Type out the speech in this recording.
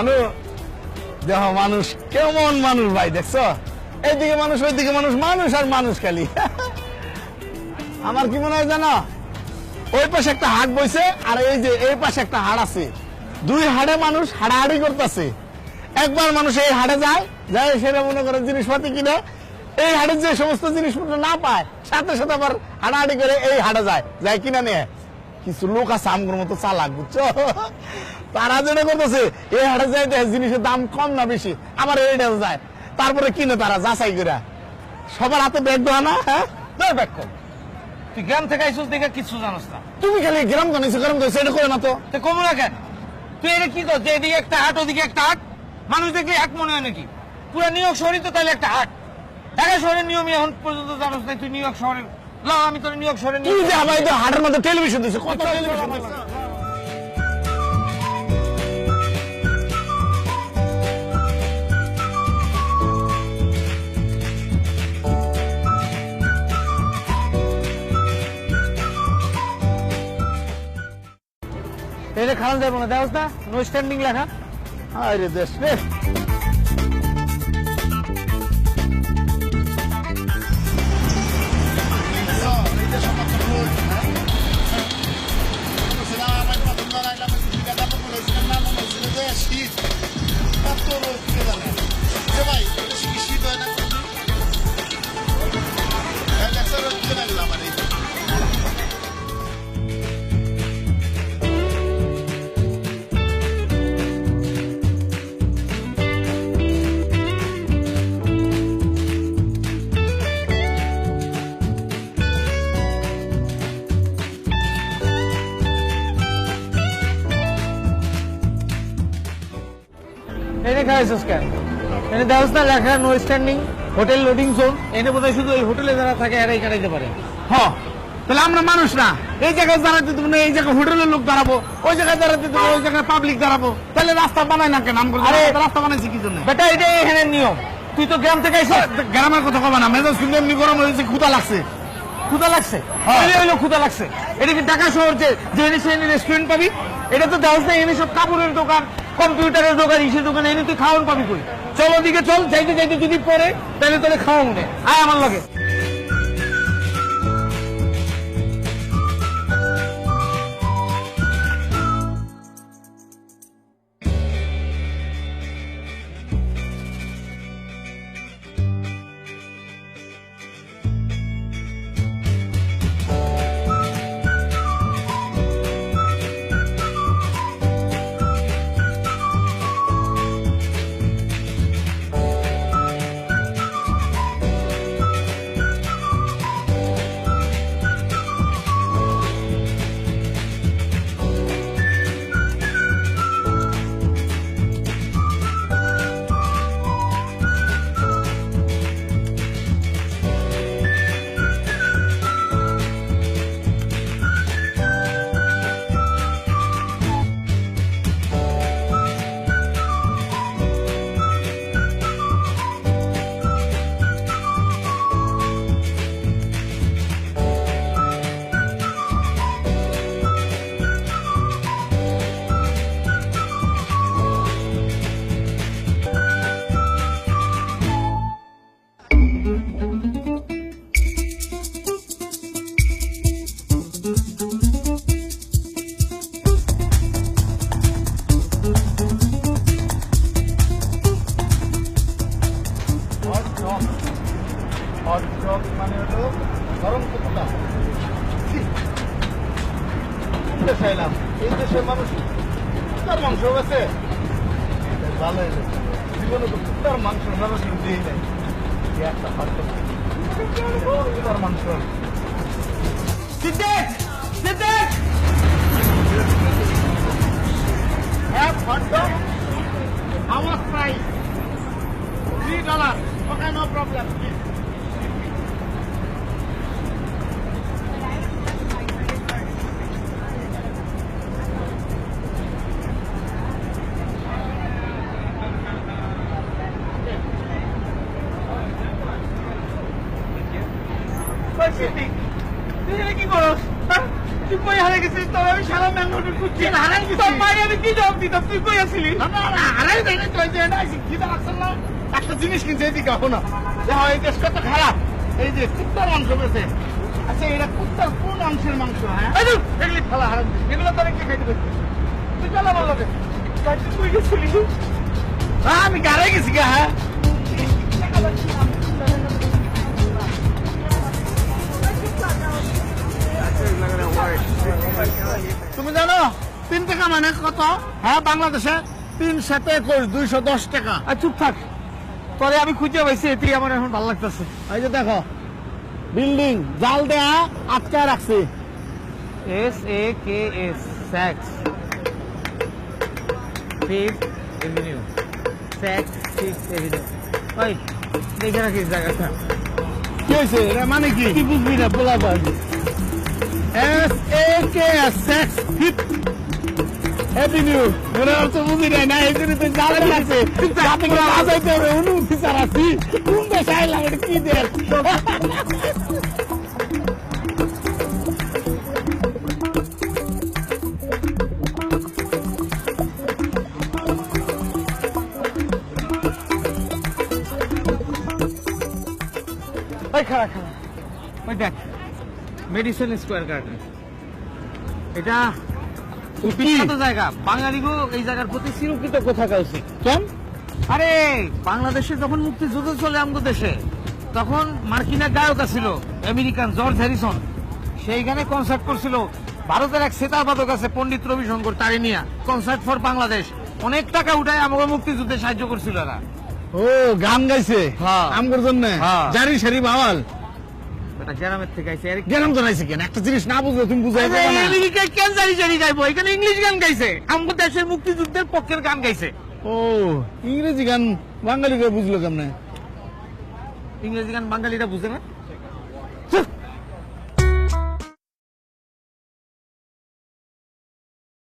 মানুষ দেখো, মানুষ কেমন মানুষ ভাই, দেখছো? এইদিকে মানুষ, ওইদিকে মানুষ, মানুষ আর মানুষ খালি। আমার কি মনে হয় জানো, ওই পাশে একটা হাট বইছে আর এই যে এই পাশে একটা হাট আছে, দুই হাটে মানুষ হাড়াহাড়ি করতেছে। একবার মানুষ এই হাটে যায়, সেটা মনে করে জিনিসপাতি কিনে, এই হাটে যে সমস্ত জিনিসপত্র না পায় সাথে সাথে আবার হাড়াহাড়ি করে এই হাটে যায় কিনা নিয়ে। কিছু লোক আছে আমগুলোর মতো চালাক, বুঝছো? তারা যেটা করতেছে এই হাটে যায়, জিনিসের দাম কম না বেশি, আবার এইটা যায়, তারপরে কিনে তারা যাচাই করে। সবার হাতে ব্যাগ দেওয়া না, হ্যাঁ ব্যাগ কম। তুই গ্রাম থেকে আইসুস দেখে কিছু জানোস না। তুমি খালি গ্রাম জানিস, গ্রাম জানিস, এটা করে না তো কমু না কেন? তুই এটা কি করছিস? এদিকে একটা হাট, ওদিকে একটা হাট, মানুষ দেখলে এক মনে হয় নাকি? পুরো নিউ ইয়র্ক শহরই তো তাহলে একটা হাট। ঢাকা শহরের নিয়ম এখন পর্যন্ত জানোস না? তুই নিউ ইয়র্ক শহরের, আমি তোর নিউ ইয়র্ক শহরের তুই যে ভাই তো হাটের মধ্যে টেলিভিশন দিছে, কত টেলিভিশন দিছে। এটা খাওয়া যাবে না, দেখো না নো স্ট্যান্ডিং লেখা। আরে দেশ রে, এনে খাইছিস কেন? এনে দেখো না লেখা no standing, hotel loading zone. এনে বোধহয় শুধু এই হোটেলে যারা থাকে এরাই কাটাইতে পারে। হ্যাঁ তাহলে আমরা মানুষ না, এই জায়গায় দাঁড়াতে দেবো না, এই জায়গায় হোটেলের লোক দাঁড়াবো, ওই জায়গায় দাঁড়াতে দেবো, ওই জায়গায় পাবলিক দাঁড়াবো, তাহলে রাস্তা বানায় না কেন? আরে রাস্তা বানাইছি কি জন্য? বেটা এটাই এখানে নিয়ম। তুই তো গ্রাম থেকে আইছিস। গ্রামের কথা কবা না, মেজাজ কিন্তু এমনি গরম হয়েছে, ক্ষুধা লাগছে। ক্ষুধা লাগছে? হইলো ক্ষুধা লাগছে। এটা কি ঢাকা শহর যে রেস্টুরেন্ট পাবি? এটা তো দেখো না, এনে সব কাপড়ের দোকান, কম্পিউটারের দোকান, ইসের দোকান, এনে তুই খাওয়ান পাবি কই? চল ওদিকে চল, যাইতে যাইতে যদি পরে তাহলে তোরে খাওয়া মনে আয় আমার লগে। মানে হলো গরম কুকুরটা চাইলাম, এই দেশের মানুষ কুকুরটার মাংস গেছে ভালো হয়েছে, জীবনে তো কুকুরটার মাংস মানুষ দিয়েই নেই, একটা কুকুরটার মাংস। সিদ্দিক, সিদ্দিক, হ্যাঁ hot dog, how much price? $3. Okay, no problem, please. Siddique, তুই কি করস? তুই কই হারাই গেছিস? তোর আমি সারা ম্যাঙ্গোটা খুঁজছি। হারাই গেছিস? তোর মায়ের আমি কি জবাব দিতাম? তুই কই আসিলি? হারাই দেয় না, তুই যে না খিদা লাগছে না, একটা জিনিস কিনছে এদিকে হো না, দেখো এই দেশ কত খারাপ, এই যে কুত্তার মাংস পেয়েছে। আচ্ছা এটা কুত্তার কোন অংশের মাংস? হ্যাঁ এই ধুর, এগুলি ফালা হারাম। এগুলো তোরে কে খাইতে পারছিস? তুই চল আমার লগে। তুই কই গেছিলি? আমি গাড়াই গেছি গা। হ্যাঁ তুমি জানো 3 টাকা মানে কত? হ্যাঁ বাংলাদেশে 3 সাথে 210 টাকা। আর চুপ থাক, তোরে আমি খুঁজে পাইছি, এতেই আমার এখন ভালো লাগতেছে। এই যে দেখো বিল্ডিং জাল দেয়া আটকায় রাখছি। SAKS Saks fifth avenue, Saks fifth avenue. ওই দেখে রাখিস জায়গাটা। কি হয়েছে এটা মানে কি? কি বুঝবি না, বলা পারবি। SAKS সেক্স ফিফথ এভিনিউ ওরা তো বুঝি না, এই জন্য তো জাল দেয়া আছে যাতে করে আজাইতে হবে। অনুমতি ছাড়া আছি কোন দেশে আইলাম, এটা কি দেশ? ওই খারাপ খারাপ, ওই দেখ মেডিসিন স্কোয়ার গার্ডেন। এটা বিখ্যাত জায়গা, বাঙালিগো এই জায়গার প্রতি চিরকৃতজ্ঞ থাকা উচিত। কেন? আরে বাংলাদেশে যখন মুক্তিযুদ্ধ চলে আমগো দেশে, তখন মার্কিন এক গায়ক ছিল আমেরিকান জর্জ হ্যারিসন, সেইখানে কনসার্ট করছিল। ভারতের এক সেতার বাদক আছে পণ্ডিত রবিশঙ্কর, তারে নিয়া কনসার্ট ফর বাংলাদেশ। অনেক টাকা উঠায় আমাকে মুক্তিযুদ্ধে সাহায্য করছিল এরা। ও গান গাইছে হ্যাঁ। আমগোর জন্য? হ্যাঁ। জারি সারি বাওয়াল এটা গ্রামের থেকে আইছে। গেলাম তো নাইছে কেন? একটা জিনিস না বুঝলে তুমি বুঝাই পারবে না। আমেরিকায় কেন জারি জারি গাইবো? এখানে ইংলিশ গান গাইছে, আমগো দেশের মুক্তিযুদ্ধের পক্ষের গান গাইছে। ও ইংরেজি গান বাঙালি বুঝলো কেমনে? ইংরেজি গান বাঙালিরা বুঝে না।